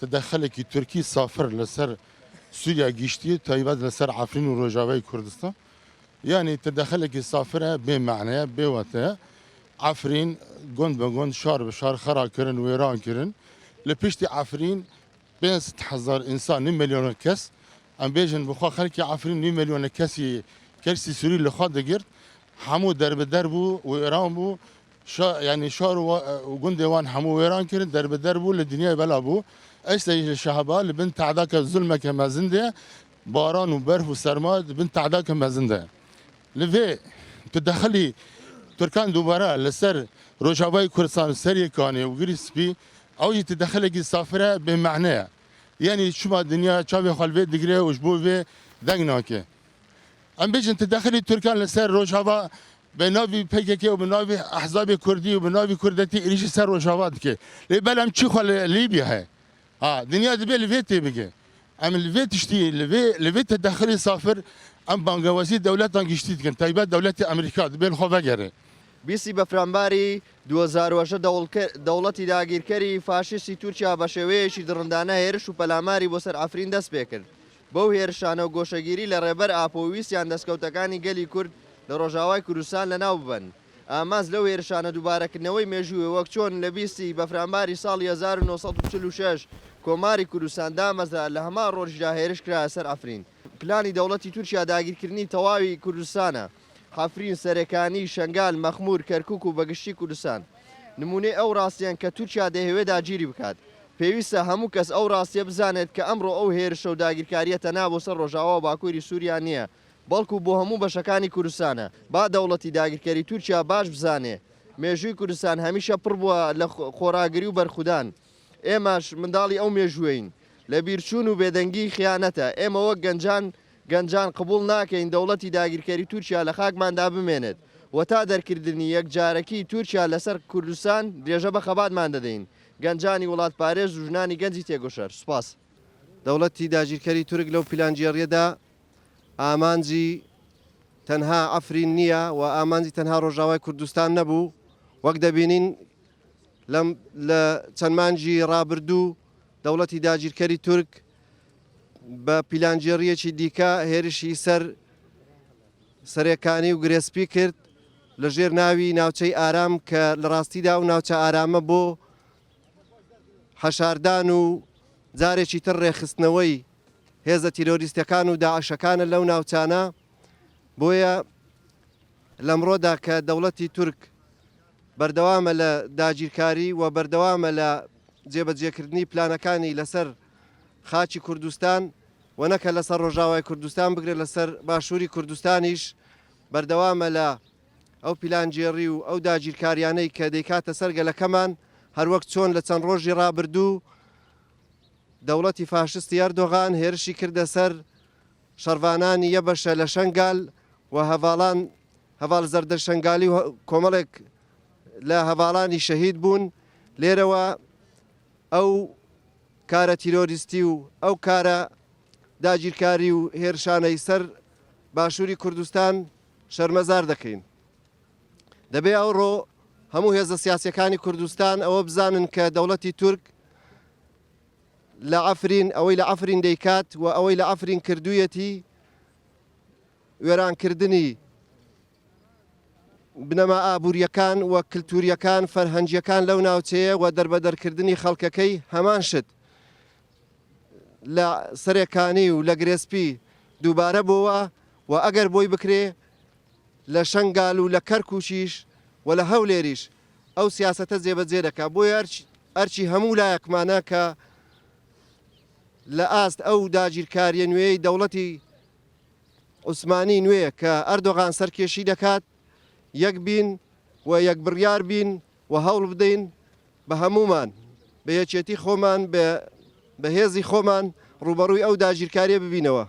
تدخلك تركي صافر لسر سوريا قشتي تايبات لسر عفرين وروجاوي كردستان يعني تدخلك صافرة بمعنى بوته عفرين جند بجند شهر بشهر خرا كرن ويران كرن لبيشتي عفرين بين 6000 انسان 2 مليون كاس ام بيجن بخوا خلكي عفرين 2 مليون كاسي كرسي سوري لخوا دقرت حمو درب دربو وإيران بو يعني شهر وجند وان حمو ويران كرن درب دربو للدنيا بلا بو ايش الشهباء اللي بنت عداك الظلمه كما زنده باران وبرف وسرماد بنت عداك ما زنده لفي تدخلي تركان دوباره لسر روجاوي كردستان سري كاني وغريس بي او تدخلك سافره بمعنى يعني شو ما الدنيا تشابي خلفي دغري وشبو في دغناكي ام بيجن تدخلي تركان لسر روجاوا بناوي PKK وبناوي احزاب كردي وبناوي كردتي ايش سر روجاوا دكي لبلم تشي خل ليبيا هي دنيا دبي لفيتي بقى ام لفيت تشتي لفيت تدخلي سافر ام بانگوازی دولتان گشتید کن تایبەت دولتی ئەمریکا دبێن خۆ بەگەڕێ بیسی بە فرامباری 2010 دەوڵەتی داگیرکەری فاشیستی تورکیا بە شێوەیەکی دڕندانە هێرش و پەلاماری بۆ سەر ئەفرین دەست پێ کرد بەو هێرشانە و گۆشەگیری لە ڕێبەر ئاپۆویستیان دەستکەوتەکانی گەلی کورد لە ڕۆژاوای کوردستان لەناو ببەن ئاماز لەو هێرشانە دووبارەکردنەوەی مێژووی وەک چۆن لە بیستی بە فرامباری ساڵی 1946 کۆماری کوردستان دامەزرا لە هەمان ڕۆژدا هێرش کرا سەر ئەفرین پلانی دەوڵەتی تورکیا داگیرکردنی تەواوی کوردستانە حەفرین سەرەکانی شنگال مەخمور کەرکووک و بەگشتی کوردستان نمونەی ئەو ڕاستیان کە تورکیا دەیەوێت داگیری بکات پێویستە هەموو کەس ئەو ڕاستیە بزانێت کە ئەمڕۆ ئەو هێرشە و داگیرکاریە تەنها بۆ سەر ڕۆژاوا و باکووری سووریا نییە بەڵکو بۆ هەموو بەشەکانی کوردستانە با دەوڵەتی داگیرکەری تورکیا باش بزانێ مێژووی کوردستان هەمیشە پڕ بووە لە خۆراگری و بەرخودان ئێمەش منداڵی ئەو مێژووین لە بیرچوون و بێدەنگی خیانەتە ئێمە وەک گەنجان قبول ناکەین دەوڵەتی داگیرکەری تورکیا لە خاکماندا بمێنێت و تا دەرکردنی یەکجارەکی تورکیا لەسەر کوردستان درێژە بە خەباتمان دەدەین گەنجانی وڵات پارێز و ژنانی گەنجی تێگۆشەر سوپاس دەوڵەتی داگیرکەری تورک لەو پیلانجیێڕیەدا ئامانجی تەنها ئەفرین نییە و ئامانجی تەنها ڕۆژاوای کوردستان نەبوو وەک دەبینین لە چەند مانجی ڕابردوو دەوڵەتی داگیرکەری تورک بە پیلانجیێڕیەکی دیکە هێرشی سەرەکانی و گرێسپی کرد لەژێر ناوی ناوچەی ئارام کە لە ڕاستیدا و ناوچە ئارامە بۆ حەشاردان و جارێکی تر ڕێخستنەوەی هێزە تیرۆریستەکان و داعشەکانە لەو ناوچانە بۆیە لەمڕۆدا کە دەوڵەتی تورک بەردەوامە لە داگیرکاری و بەردەوامە لە جێبەجێکردنی پلانەکانی لەسەر خاچی کوردستان و نەکە لەسەر ڕۆژاوای کوردستان بگرێت لەسەر باشووری کوردستانیش بەردەوامە لە ئەو پیلانجێڕی و ئەو داگیرکاریانەی کە دەیکاتە سەرگەلەکەمان هەروەک چۆن لە چەند ڕۆژی ڕابردوو دەوڵەتی فاشستی ئەردۆغان هێرشی کردە سەر شەڕوانانی یە بەشە لە شەنگال و هەڤاڵ زەردە شەنگالی و کۆمەڵێک لە هەڤاڵانی شەهید بوون لێرەوە ئەو کارە تیرۆریستی و ئەو کارە داگیرکاری و هێرشانەی سەر باشووری کوردستان شەرمەزار دەکەین دەبێ ئەوڕۆ هەموو هێزە سیاسیەکانی کوردستان ئەوە بزانن کە دەوڵەتی تورک لە ئەفرین ئەوەی لە ئەفرین دەیکات و ئەوەی لە ئەفرین کردوویەتی وێرانکردنی بنەما ئابوووریەکان و کللتوریەکان فەرهەنگیەکان لەو ناوچەیە و دەربەدەرکردنی خەڵکەکەی هەمان شت لە سەرەکانی و لە گرێسپی دووبارە بۆوە و ئەگەر بۆی بکرێ لە شەنگال و لە کەرکووشیش و لە هەولێریش ئەو سیاسەتە جێبەجێ دەکات بۆیە ئەرچی هەموو لایەکمانە کە لە ئاست ئەو داگیرکاریە نوێی دەوڵەتی عوسمانی نوێ کە ئەردۆغان سەرکێشی دەکات یەک بین و یەک بڕیار بین و هەوڵ بدەین بە هەمومان بە یەکێتی خۆمان بە هێزی خۆمان ڕوبەڕووی ئەو داگیرکاریە ببینەوە.